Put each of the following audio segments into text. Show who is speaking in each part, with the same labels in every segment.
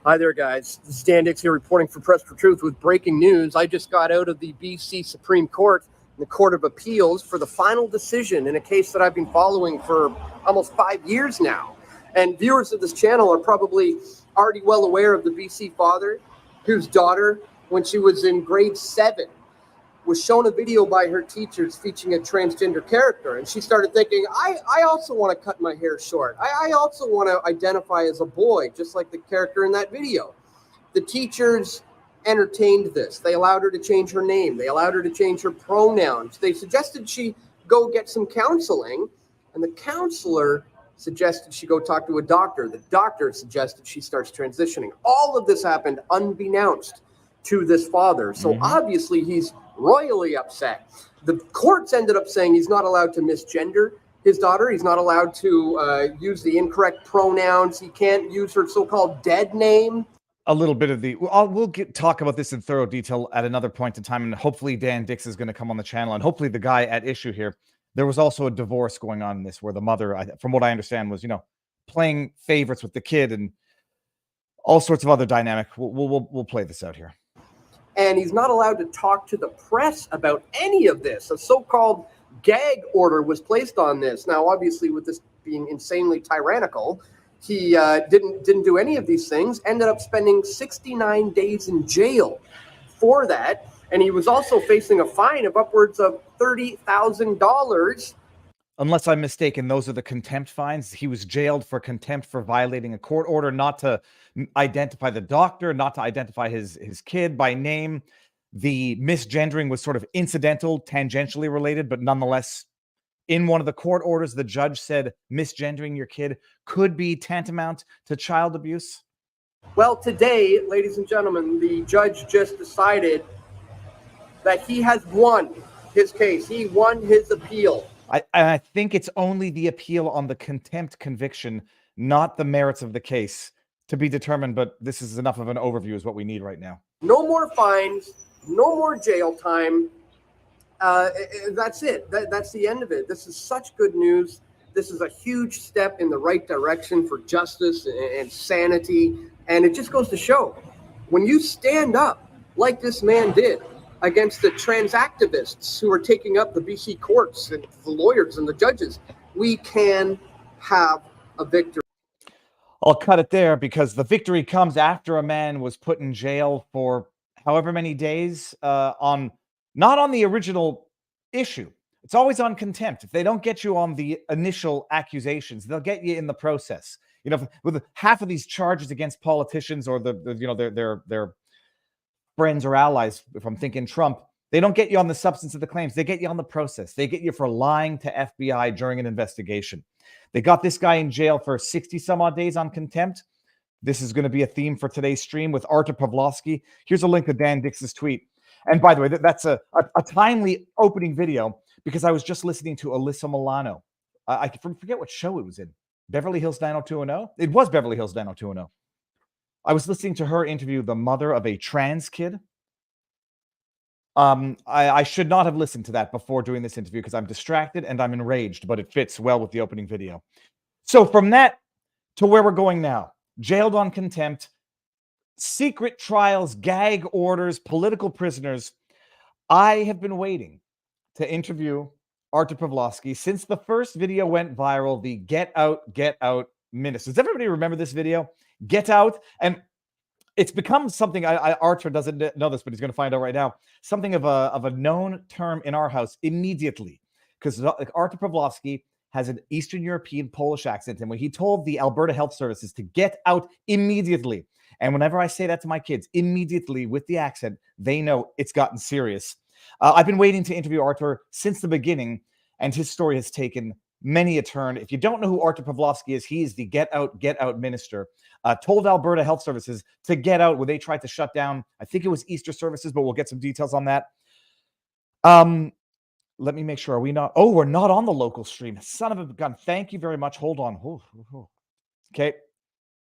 Speaker 1: Hi there, guys. This is Dan Dix here reporting for Press for Truth with breaking news. I just got out of the BC Supreme Court, the Court of Appeals, for the final decision in a case that I've been following for almost 5 years now. And viewers of this channel are probably already well aware of the BC father whose daughter, when she was in grade 7, was shown a video by her teachers featuring a transgender character. And she started thinking, I also want to cut my hair short. I also want to identify as a boy, just like the character in that video. The teachers entertained this. They allowed her to change her name. They allowed her to change her pronouns. They suggested she go get some counseling. And the counselor suggested she go talk to a doctor. The doctor suggested she starts transitioning. All of this happened unbeknownst to this father. So obviously he's royally upset. The courts ended up saying he's not allowed to misgender his daughter. He's not allowed to use the incorrect pronouns. He can't use her so-called dead name.
Speaker 2: A little bit of the... We'll talk about this in thorough detail at another point in time, and hopefully Dan Dix is going to come on the channel, and hopefully the guy at issue here. There was also a divorce going on in this where the mother, from what I understand, was, playing favorites with the kid and all sorts of other dynamic. We'll play this out here.
Speaker 1: And he's not allowed to talk to the press about any of this. A so-called gag order was placed on this. Now, obviously, with this being insanely tyrannical, he didn't do any of these things, ended up spending 69 days in jail for that. And he was also facing a fine of upwards of $30,000.
Speaker 2: Unless I'm mistaken, those are the contempt fines. He was jailed for contempt for violating a court order, not to identify the doctor, not to identify his kid by name. The misgendering was sort of incidental, tangentially related, but nonetheless, in one of the court orders, the judge said misgendering your kid could be tantamount to child abuse.
Speaker 1: Well, today, ladies and gentlemen, the judge just decided that he has won his case. He won his appeal.
Speaker 2: I think it's only the appeal on the contempt conviction, not the merits of the case, to be determined. But this is enough of an overview is what we need right now.
Speaker 1: No more fines, no more jail time. That's it. That's the end of it. This is such good news. This is a huge step in the right direction for justice and sanity. And it just goes to show, when you stand up like this man did against the trans activists who are taking up the BC courts and the lawyers and the judges, we can have a victory.
Speaker 2: I'll cut it there because the victory comes after a man was put in jail for however many days not on the original issue. It's always on contempt. If they don't get you on the initial accusations, they'll get you in the process. With half of these charges against politicians or their friends or allies, if I'm thinking Trump, they don't get you on the substance of the claims. They get you on the process. They get you for lying to FBI during an investigation. They got this guy in jail for 60 some odd days on contempt. This is going to be a theme for today's stream with Artur Pawlowski. Here's a link to Dan Dix's tweet. And by the way, that's a timely opening video because I was just listening to Alyssa Milano. I forget what show it was in. Beverly Hills 90210? It was Beverly Hills 90210. I was listening to her interview the mother of a trans kid. I should not have listened to that before doing this interview because I'm distracted and I'm enraged, but it fits well with the opening video. So from that to where we're going now, jailed on contempt, secret trials, gag orders, political prisoners. I have been waiting to interview Artur Pawlowski since the first video went viral, the Get Out minister. Does everybody remember this video? Get Out. And it's become something, Artur doesn't know this, but he's going to find out right now, something of a known term in our house immediately. Because Artur Pawlowski has an Eastern European Polish accent. And when he told the Alberta Health Services to get out immediately, and whenever I say that to my kids, immediately with the accent, they know it's gotten serious. I've been waiting to interview Artur since the beginning, and his story has taken many a turn. If you don't know who Artur Pawlowski is, he is the Get Out minister. Told Alberta Health Services to get out when they tried to shut down, I think it was Easter services, but we'll get some details on that. Let me make sure. Are we not? Oh, we're not on the local stream. Son of a gun. Thank you very much. Hold on. Okay.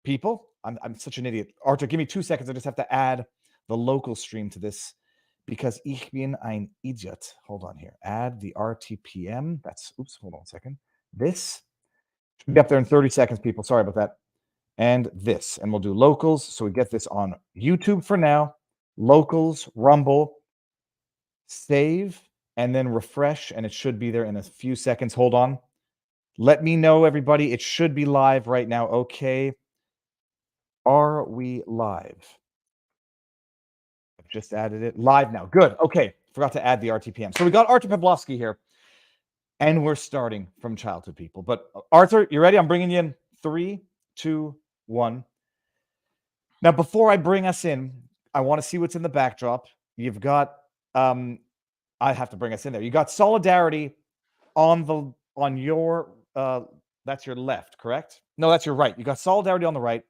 Speaker 2: People, I'm such an idiot. Artur, give me 2 seconds. I just have to add the local stream to this because ich bin ein Idiot. Hold on here. Add the RTPM. Hold on a second. This should be up there in 30 seconds, people. Sorry about that. and this, and we'll do locals. So we get this on YouTube for now, locals, Rumble, save, and then refresh, and it should be there in a few seconds. Hold on. Let me know, everybody. It should be live right now. Okay. Are we live? I've just added it. Live now. Good. Okay. Forgot to add the RTPM. So we got Artur Pawlowski here, and we're starting from childhood, people. But Artur, you ready? I'm bringing you in 3, 2, 1. Now, before I bring us in, I want to see what's in the backdrop. You've got, I have to bring us in there. You got solidarity on your, that's your left, correct? No, that's your right. You got solidarity on the right.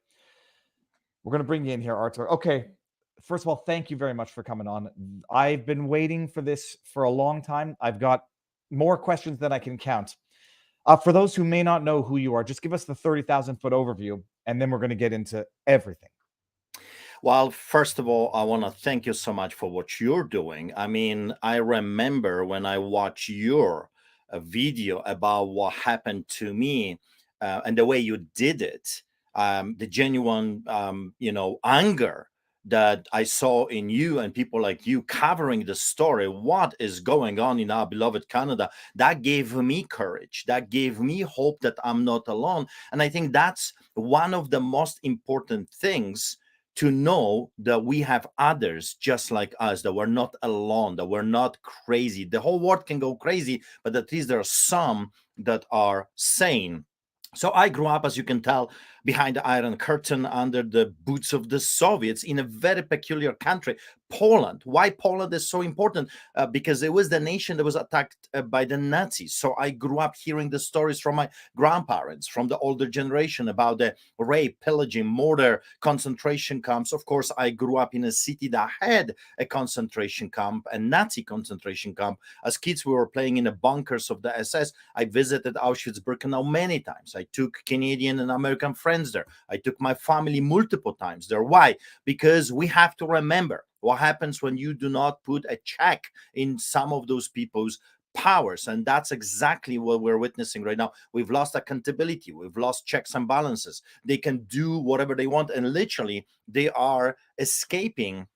Speaker 2: We're going to bring you in here, Artur. Okay. First of all, thank you very much for coming on. I've been waiting for this for a long time. I've got more questions than I can count. For those who may not know who you are, just give us the 30,000-foot overview, and then we're going to get into everything.
Speaker 3: Well, first of all, I want to thank you so much for what you're doing. I mean, I remember when I watched your video about what happened to me and the way you did it, the genuine, anger that I saw in you and people like you covering the story, what is going on in our beloved Canada, that gave me courage. That gave me hope that I'm not alone. And I think that's one of the most important things, to know that we have others just like us, that we're not alone, that we're not crazy. The whole world can go crazy, but at least there are some that are sane. So I grew up, as you can tell, behind the Iron Curtain, under the boots of the Soviets, in a very peculiar country, Poland. Why Poland is so important? Because it was the nation that was attacked by the Nazis. So I grew up hearing the stories from my grandparents, from the older generation, about the rape, pillaging, murder, concentration camps. Of course, I grew up in a city that had a concentration camp, a Nazi concentration camp. As kids, we were playing in the bunkers of the SS. I visited Auschwitz-Birkenau many times. I took Canadian and American friends there. I took my family multiple times there. Why? Because we have to remember what happens when you do not put a check in some of those people's powers. And that's exactly what we're witnessing right now. We've lost accountability. We've lost checks and balances. They can do whatever they want, and literally they are escaping,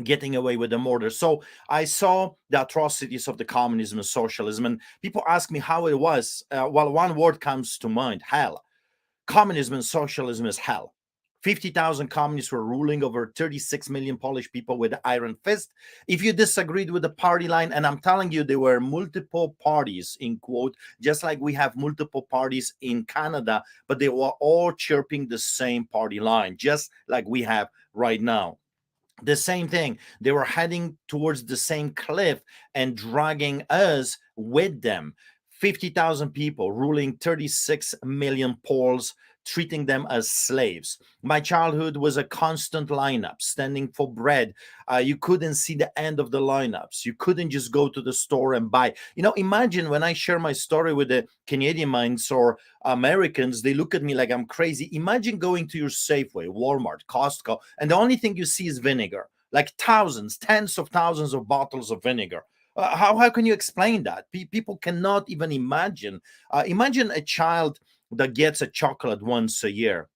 Speaker 3: getting away with the murder. So I saw the atrocities of the communism and socialism, and people ask me how it was. Well, one word comes to mind: hell. Communism and socialism is hell. 50,000 communists were ruling over 36 million Polish people with the iron fist. If you disagreed with the party line, and I'm telling you, there were multiple parties, in quote, just like we have multiple parties in Canada, but they were all chirping the same party line, just like we have right now. The same thing. They were heading towards the same cliff and dragging us with them. 50,000 people ruling 36 million Poles, treating them as slaves. My childhood was a constant lineup, standing for bread. You couldn't see the end of the lineups. You couldn't just go to the store and buy. Imagine when I share my story with the Canadian minds or Americans, they look at me like I'm crazy. Imagine going to your Safeway, Walmart, Costco, and the only thing you see is vinegar, like thousands, tens of thousands of bottles of vinegar. How can you explain that? People cannot even imagine. Imagine a child that gets a chocolate once a year.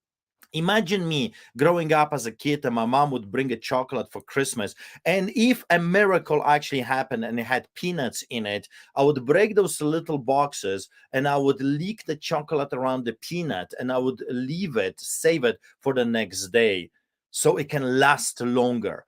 Speaker 3: Imagine me growing up as a kid, and my mom would bring a chocolate for Christmas. And if a miracle actually happened and it had peanuts in it, I would break those little boxes and I would leak the chocolate around the peanut, and I would leave it, save it for the next day, so it can last longer.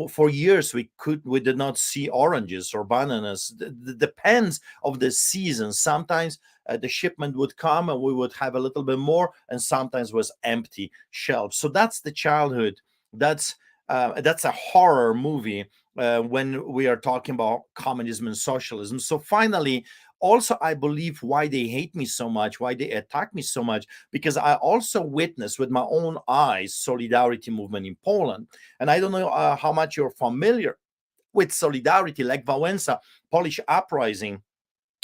Speaker 3: For years, we did not see oranges or bananas. Depends of the season. Sometimes the shipment would come and we would have a little bit more, and sometimes was empty shelves. So that's the childhood. That's a horror movie when we are talking about communism and socialism. So finally, also, I believe why they hate me so much, why they attack me so much, because I also witnessed with my own eyes solidarity movement in Poland. And I don't know how much you're familiar with solidarity, like Wałęsa, Polish uprising,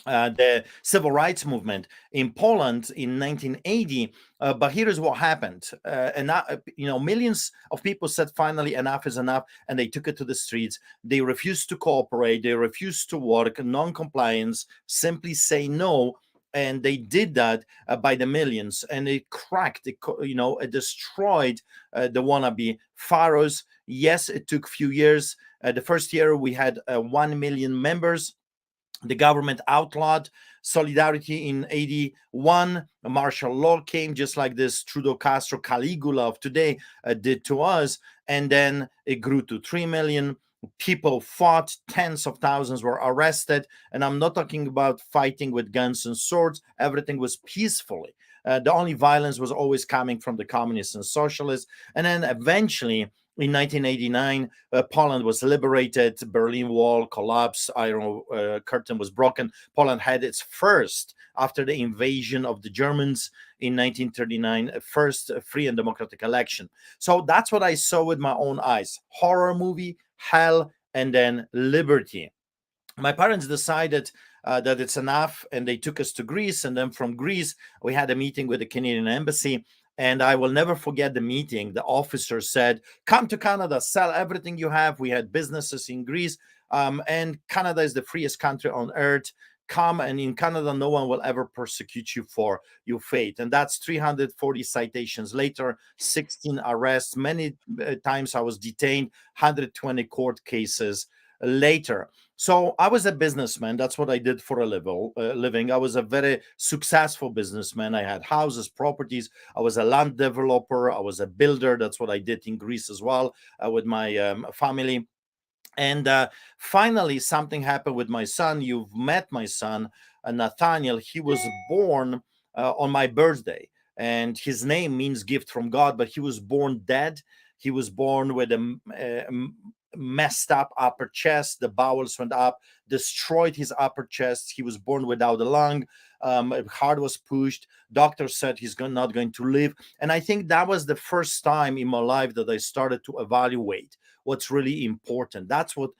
Speaker 3: the civil rights movement in Poland in 1980. But here is what happened. Millions of people said, finally, enough is enough. And they took it to the streets. They refused to cooperate. They refused to work, non-compliance, simply say no. and they did that by the millions, and it cracked, it destroyed the wannabe pharaohs. Yes, it took a few years. The first year we had 1 million members. The government outlawed solidarity in 81. A martial law came, just like this Trudeau Castro Caligula of today did to us. And then it grew to 3 million. People fought, tens of thousands were arrested. And I'm not talking about fighting with guns and swords. Everything was peacefully. The only violence was always coming from the communists and socialists. And then eventually, in 1989, Poland was liberated. Berlin Wall collapsed. Iron Curtain was broken. Poland had its first, after the invasion of the Germans in 1939, first free and democratic election. So that's what I saw with my own eyes: horror movie, hell, and then liberty. My parents decided that it's enough, and they took us to Greece. And then from Greece, we had a meeting with the Canadian embassy. And I will never forget the meeting. The officer said, "Come to Canada, sell everything you have." We had businesses in Greece, and Canada is the freest country on earth. Come, and in Canada, no one will ever persecute you for your faith. And that's 340 citations later, 16 arrests. Many times I was detained, 120 court cases later. So I was a businessman. That's what I did for a living. I was a very successful businessman. I had houses, properties. I was a land developer. I was a builder. That's what I did in Greece as well with my family. And finally, something happened with my son. You've met my son, Nathaniel. He was born on my birthday, and his name means gift from God, but he was born dead. He was born with a messed up upper chest. The bowels went up, destroyed his upper chest. He was born without a lung. Heart was pushed. Doctor said he's not going to live. And I think that was the first time in my life that I started to evaluate what's really important. That's what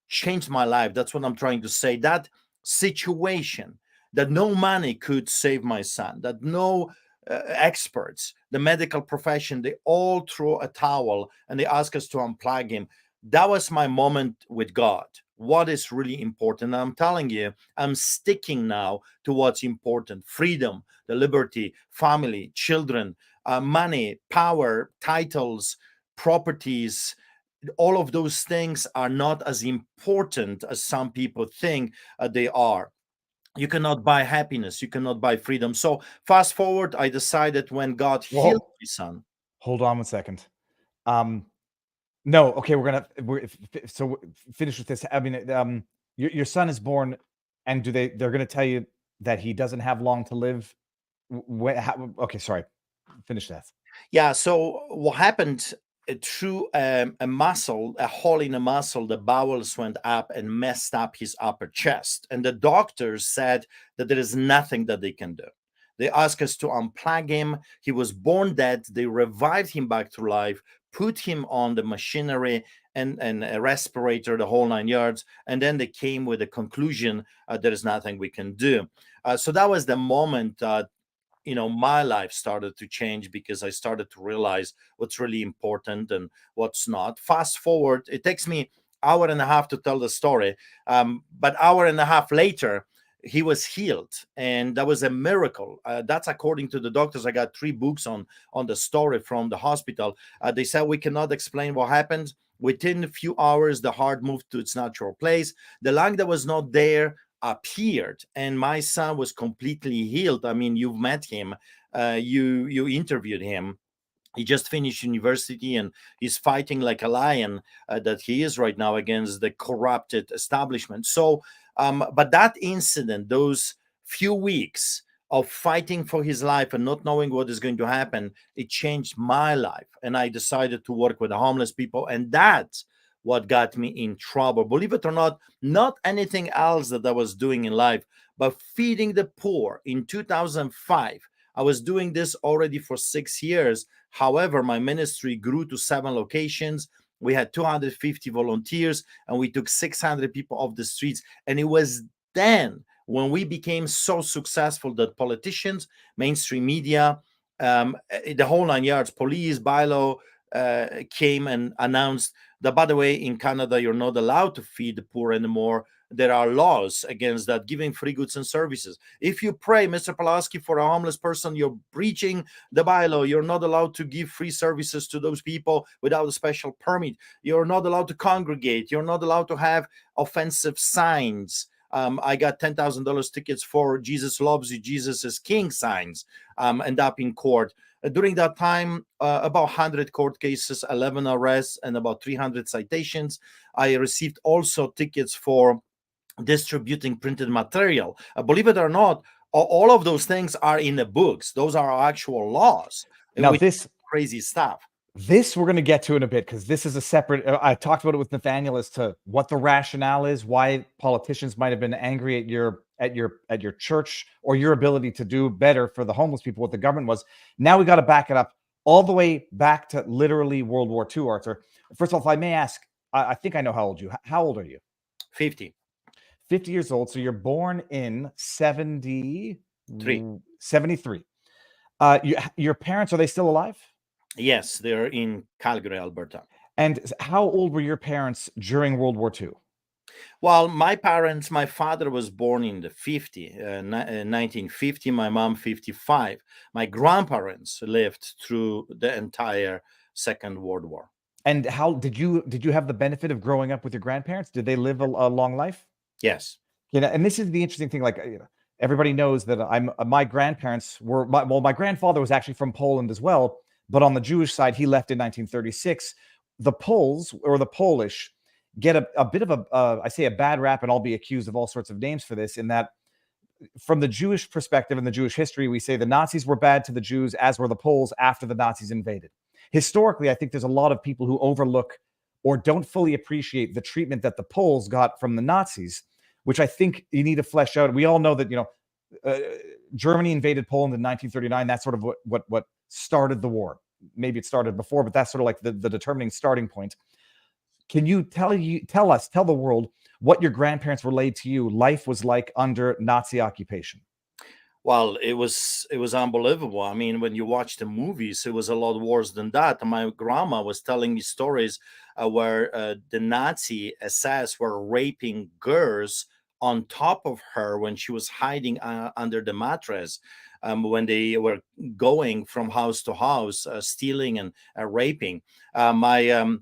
Speaker 3: changed my life. That's what I'm trying to say. That situation that no money could save my son, that no experts, the medical profession, they all threw a towel and they asked us to unplug him. That was my moment with God. What is really important? And I'm telling you, I'm sticking now to what's important: freedom, the liberty, family, children, money, power, titles, properties. All of those things are not as important as some people think they are. You cannot buy happiness. You cannot buy freedom. So fast forward, I decided when God healed
Speaker 2: Well,
Speaker 3: my son.
Speaker 2: hold on 1 second. No, okay, finish with this. I mean, your son is born, and they're gonna tell you that he doesn't have long to live? Okay, sorry. Finish that.
Speaker 3: Yeah. So what happened, through a muscle, a hole in a muscle, the bowels went up and messed up his upper chest. And the doctors said that there is nothing that they can do. They asked us to unplug him. He was born dead. They revived him back to life, put him on the machinery and a respirator, the whole 9 yards. And then they came with a conclusion: there is nothing we can do. So that was the moment my life started to change, because I started to realize what's really important and what's not. Fast forward, it takes me hour and a half to tell the story, but hour and a half later he was healed, and that was a miracle. That's according to the doctors. I got 3 books on the story from the hospital. They said we cannot explain what happened. Within a few hours the heart moved to its natural place. The lung that was not there appeared, and my son was completely healed. I mean, you've met him, you interviewed him. He just finished university, and he's fighting like a lion, that he is right now, against the corrupted establishment. So but that incident, those few weeks of fighting for his life and not knowing what is going to happen, it changed my life. And I decided to work with the homeless people, and that's what got me in trouble. Believe it or not anything else that I was doing in life, but feeding the poor. In 2005, I was doing this already for 6 years. However, my ministry grew to 7 locations. We had 250 volunteers, and we took 600 people off the streets. And it was then when we became so successful that politicians, mainstream media, the whole 9 yards, police, bylaw, came and announced that, by the way, in Canada, you're not allowed to feed the poor anymore. there are laws against that, giving free goods and services. If you pray, Mr. Pawlowski, for a homeless person, you're breaching the bylaw. You're not allowed to give free services to those people without a special permit. You're not allowed to congregate. You're not allowed to have offensive signs. I got $10,000 tickets for Jesus loves you, Jesus is king signs, end up in court. During that time, about 100 court cases, 11 arrests, and about 300 citations. I received also tickets for distributing printed material. Believe it or not, all of those things are in the books. Those are actual laws.
Speaker 2: Now,
Speaker 3: which
Speaker 2: this
Speaker 3: crazy stuff.
Speaker 2: This we're going to get to in a bit, because this is a separate. I talked about it with Nathaniel as to what the rationale is, why politicians might have been angry at your church or your ability to do better for the homeless people, what the government was. Now we got to back it up all the way back to literally World War II, Artur. First of all, if I may ask, I think I know how old you. How old are you?
Speaker 3: 50.
Speaker 2: 50 years old. So you're born in 73. Your parents, are they still alive?
Speaker 3: Yes, they're in Calgary, Alberta.
Speaker 2: And how old were your parents during World War II?
Speaker 3: Well, my father was born in the 1950, my mom 55. My grandparents lived through the entire Second World War.
Speaker 2: And how did you have the benefit of growing up with your grandparents? Did they live a long life?
Speaker 3: Yes.
Speaker 2: And this is the interesting thing. Like, everybody knows that my grandparents were, my grandfather was actually from Poland as well. But on the Jewish side, he left in 1936. The Poles, or the Polish, get a bit of I say a bad rap, and I'll be accused of all sorts of names for this, in that from the Jewish perspective and the Jewish history, we say the Nazis were bad to the Jews, as were the Poles after the Nazis invaded. Historically, I think there's a lot of people who overlook or don't fully appreciate the treatment that the Poles got from the Nazis, which I think you need to flesh out. We all know that, Germany invaded Poland in 1939. That's sort of what started the war. Maybe it started before, but that's sort of like the determining starting point. Can you tell the world what your grandparents relayed to you life was like under Nazi occupation?
Speaker 3: Well, it was unbelievable. I mean, when you watch the movies, it was a lot worse than that. My grandma was telling me stories where the Nazi SS were raping girls on top of her when she was hiding under the mattress, when they were going from house to house, stealing and raping. My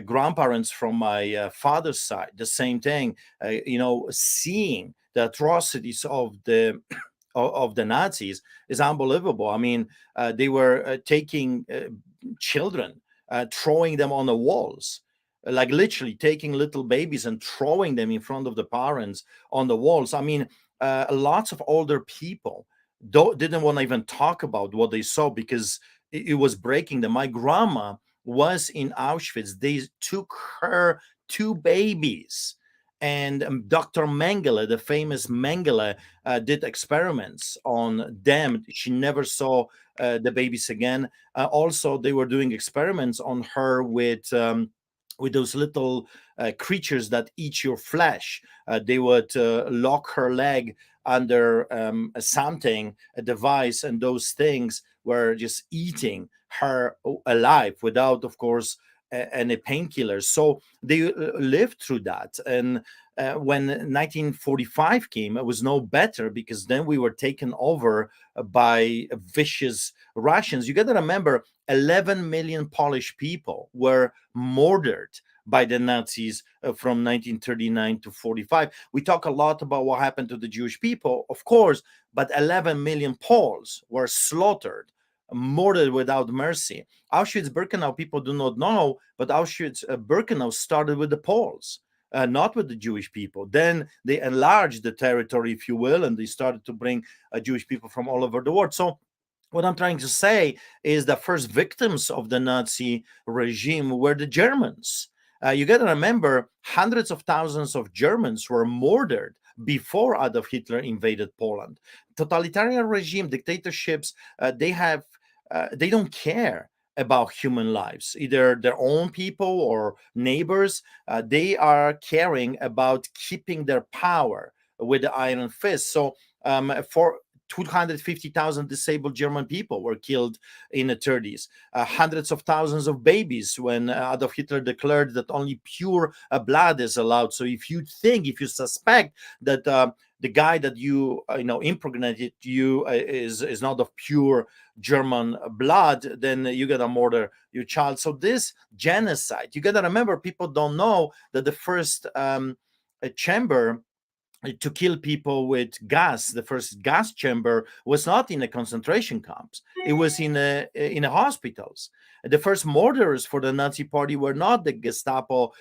Speaker 3: grandparents from my father's side, the same thing. Seeing the atrocities of the Nazis is unbelievable. I mean, they were taking children, throwing them on the walls, like literally taking little babies and throwing them in front of the parents on the walls. I mean, lots of older people didn't want to even talk about what they saw because it was breaking them. My grandma was in Auschwitz. They took her two babies. And Dr. Mengele, the famous Mengele, did experiments on them. She never saw the babies again. Also, they were doing experiments on her with those little creatures that eat your flesh. They would lock her leg under something, a device, and those things were just eating her alive without, of course, any painkillers. So they lived through that. And when 1945 came, it was no better, because then we were taken over by vicious Russians. You got to remember, 11 million Polish people were murdered by the Nazis from 1939 to 45. We talk a lot about what happened to the Jewish people, of course, but 11 million Poles were slaughtered, murdered without mercy. Auschwitz-Birkenau, people do not know, but Auschwitz-Birkenau started with the Poles, not with the Jewish people. Then they enlarged the territory, if you will, and they started to bring Jewish people from all over the world. So what I'm trying to say is the first victims of the Nazi regime were the Germans. You got to remember, hundreds of thousands of Germans were murdered before Adolf Hitler invaded Poland. Totalitarian regime, dictatorships, they don't care about human lives, either their own people or neighbors. They are caring about keeping their power with the iron fist. So 250,000 disabled German people were killed in the 30s. Hundreds of thousands of babies when Adolf Hitler declared that only pure blood is allowed. So if you suspect that the guy that you impregnated you is not of pure German blood, then you gotta murder your child. So this genocide, you gotta remember, people don't know that the first chamber to kill people with gas, the first gas chamber, was not in the concentration camps. It was in the hospitals. The first murderers for the Nazi party were not the Gestapo,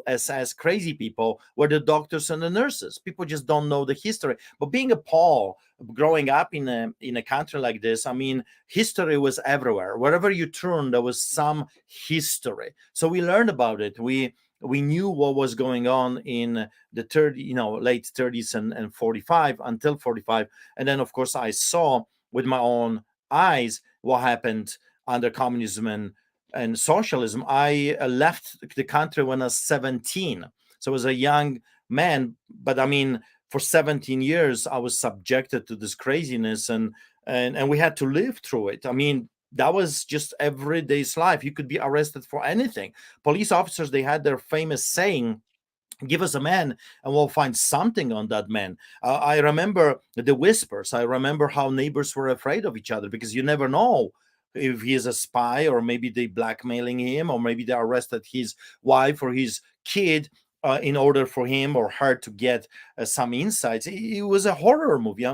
Speaker 3: as crazy people, were the doctors and the nurses. People just don't know the history. But being a Paul, growing up in a country like this, I mean, history was everywhere. Wherever you turned, there was some history. So we learned about it. We knew what was going on in the late 30s and 45 until 45. And then, of course, I saw with my own eyes what happened under communism and socialism. I left the country when I was 17. So I was a young man. But I mean, for 17 years, I was subjected to this craziness and we had to live through it. I mean, that was just everyday's life. You could be arrested for anything. Police officers, they had their famous saying, give us a man and we'll find something on that man. I remember the whispers. I remember how neighbors were afraid of each other because you never know if he is a spy, or maybe they blackmailing him, or maybe they arrested his wife or his kid in order for him or her to get some insights. It was a horror movie.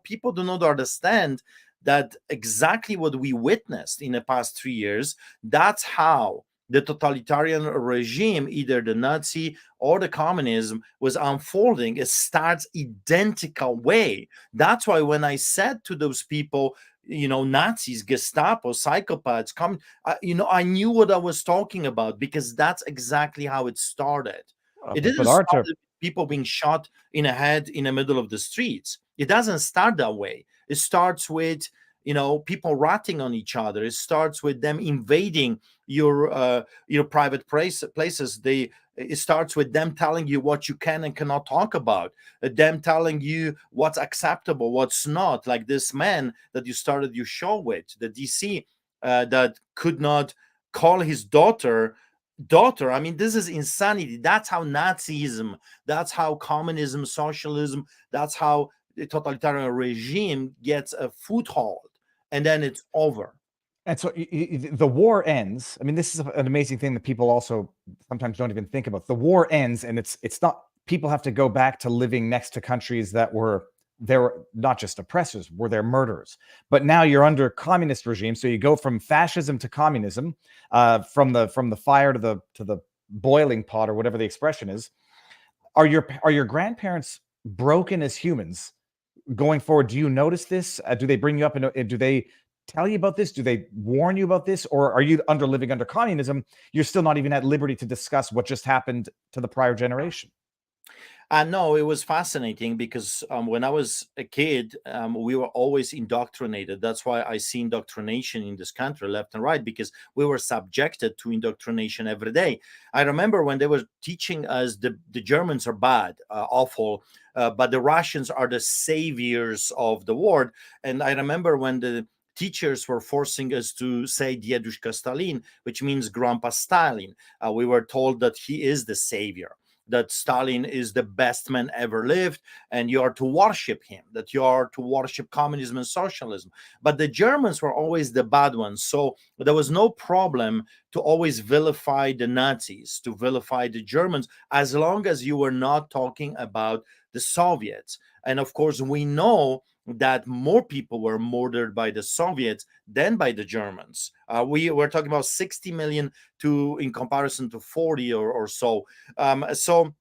Speaker 3: People do not understand that exactly what we witnessed in the past 3 years, that's how the totalitarian regime, either the Nazi or the communism, was unfolding. It starts identical way. That's why when I said to those people, Nazis, Gestapo, psychopaths, I knew what I was talking about, because that's exactly how it started. It didn't start with people being shot in the head in the middle of the streets. It doesn't start that way. It starts with people ratting on each other. It starts with them invading your private places. It starts with them telling you what you can and cannot talk about, them telling you what's acceptable, what's not. Like this man that you started your show with, the DC, that could not call his daughter. I mean, this is insanity. That's how Nazism, that's how communism, socialism, that's how the totalitarian regime gets a foothold, and then it's over.
Speaker 2: And so the war ends. I mean, this is an amazing thing that people also sometimes don't even think about. The war ends, and it's not, people have to go back to living next to countries that were not just oppressors, were their murderers. But now you're under communist regime, so you go from fascism to communism, from the fire to the boiling pot, or whatever the expression is. Are your grandparents broken as humans going forward? Do you notice this? Do they bring you up and do they tell you about this? Do they warn you about this? Or are you living under communism? You're still not even at liberty to discuss what just happened to the prior generation.
Speaker 3: No, it was fascinating because when I was a kid, we were always indoctrinated. That's why I see indoctrination in this country left and right, because we were subjected to indoctrination every day. I remember when they were teaching us the Germans are bad, awful, but the Russians are the saviors of the world. And I remember when the teachers were forcing us to say Diedushka Stalin, which means Grandpa Stalin. We were told that he is the savior, that Stalin is the best man ever lived, and you are to worship him, that you are to worship communism and socialism. But the Germans were always the bad ones. So there was no problem to always vilify the Nazis, to vilify the Germans, as long as you were not talking about the Soviets. And of course, we know that more people were murdered by the Soviets than by the Germans. We were talking about 60 million in comparison to 40 or so. So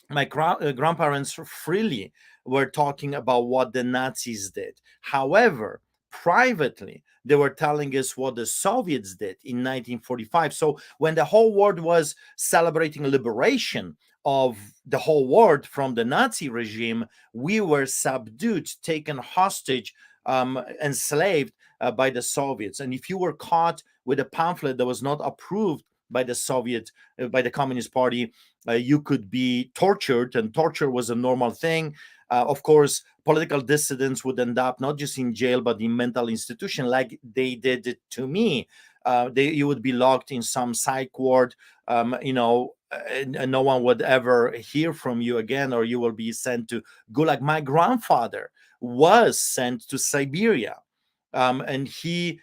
Speaker 3: my grandparents freely were talking about what the Nazis did. However, privately, they were telling us what the Soviets did in 1945. So when the whole world was celebrating liberation of the whole world from the Nazi regime, we were subdued, taken hostage, enslaved by the Soviets. And if you were caught with a pamphlet that was not approved by the by the Communist Party, you could be tortured, and torture was a normal thing. Of course, political dissidents would end up not just in jail but in mental institution, like they did it to me. You would be locked in some psych ward, and no one would ever hear from you again, or you will be sent to gulag. My grandfather was sent to Siberia, and he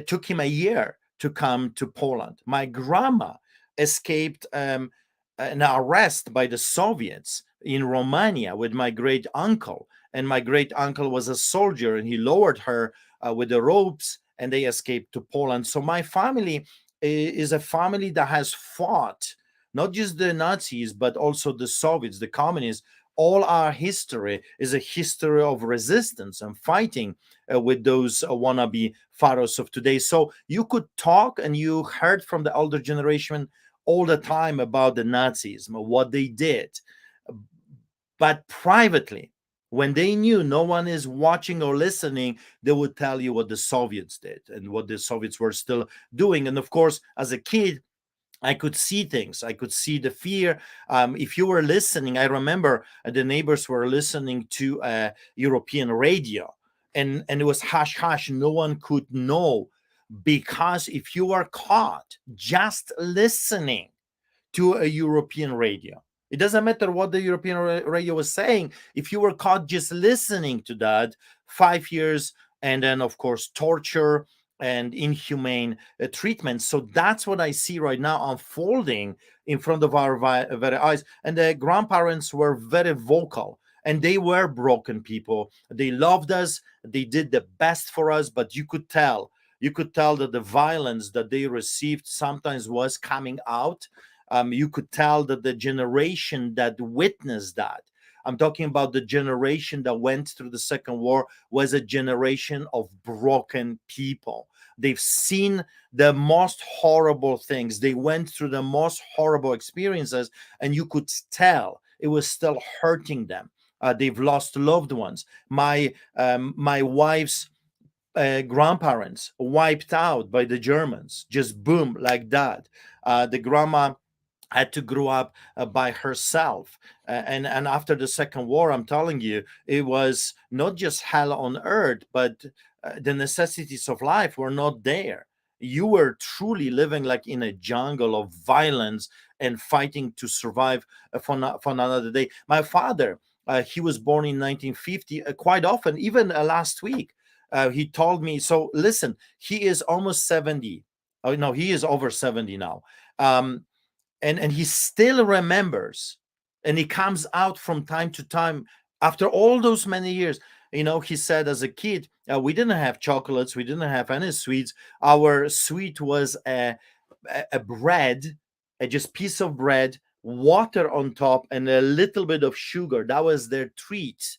Speaker 3: took him a year to come to Poland. My grandma escaped an arrest by the Soviets in Romania with my great uncle, and my great uncle was a soldier, and he lowered her with the ropes, and they escaped to Poland. So my family is a family that has fought not just the Nazis, but also the Soviets, the communists. All our history is a history of resistance and fighting with those wannabe pharaohs of today. So you could talk, and you heard from the older generation all the time about the Nazis, what they did. But privately, when they knew no one is watching or listening, they would tell you what the Soviets did and what the Soviets were still doing. And of course, as a kid, I could see things. I could see the fear. If you were listening, I remember the neighbors were listening to European radio, and it was hush hush. No one could know, because if you were caught just listening to a European radio, it doesn't matter what the European radio was saying. If you were caught just listening to that, 5 years, and then of course torture and inhumane treatment. So that's what I see right now unfolding in front of our very eyes. And the grandparents were very vocal, and they were broken people. They loved us. They did the best for us, but you could tell that the violence that they received sometimes was coming out. You could tell that the generation that witnessed that, I'm talking about the generation that went through the Second War, was a generation of broken people. They've seen the most horrible things. They went through the most horrible experiences, and you could tell it was still hurting them. They've lost loved ones. My wife's grandparents wiped out by the Germans, just boom, like that. The grandma had to grow up by herself. And after the Second War, I'm telling you, it was not just hell on earth, but the necessities of life were not there. You were truly living like in a jungle of violence and fighting to survive for another day. My father, he was born in 1950, quite often, even last week, he told me, so listen, he is almost 70. Oh, no, he is over 70 now. And he still remembers, and he comes out from time to time after all those many years. He said, as a kid, we didn't have chocolates, we didn't have any sweets. Our sweet was a bread, a just piece of bread, water on top, and a little bit of sugar. That was their treat.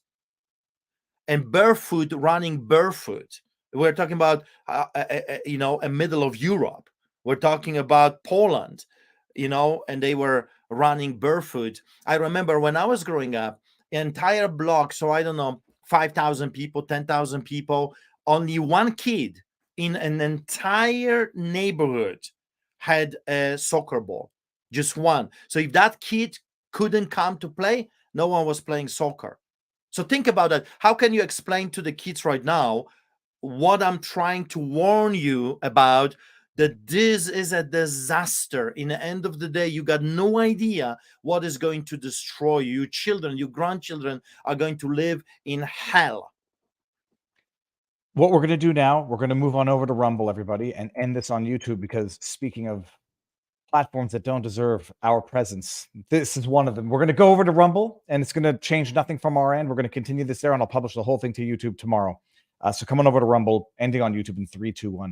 Speaker 3: And running barefoot. We're talking about a middle of Europe. We're talking about Poland. And they were running barefoot. I remember when I was growing up, entire block, so I don't know, 5,000 people, 10,000 people, only one kid in an entire neighborhood had a soccer ball, just one. So if that kid couldn't come to play, no one was playing soccer. So think about that. How can you explain to the kids right now what I'm trying to warn you about, that this is a disaster? In the end of the day, you got no idea what is going to destroy you. Your children, your grandchildren are going to live in hell.
Speaker 2: What we're going to do now, we're going to move on over to Rumble, everybody, and end this on YouTube, because speaking of platforms that don't deserve our presence, this is one of them. We're going to go over to Rumble, and it's going to change nothing from our end. We're going to continue this there, and I'll publish the whole thing to YouTube tomorrow. So come on over to Rumble, ending on YouTube in 3, 2, 1.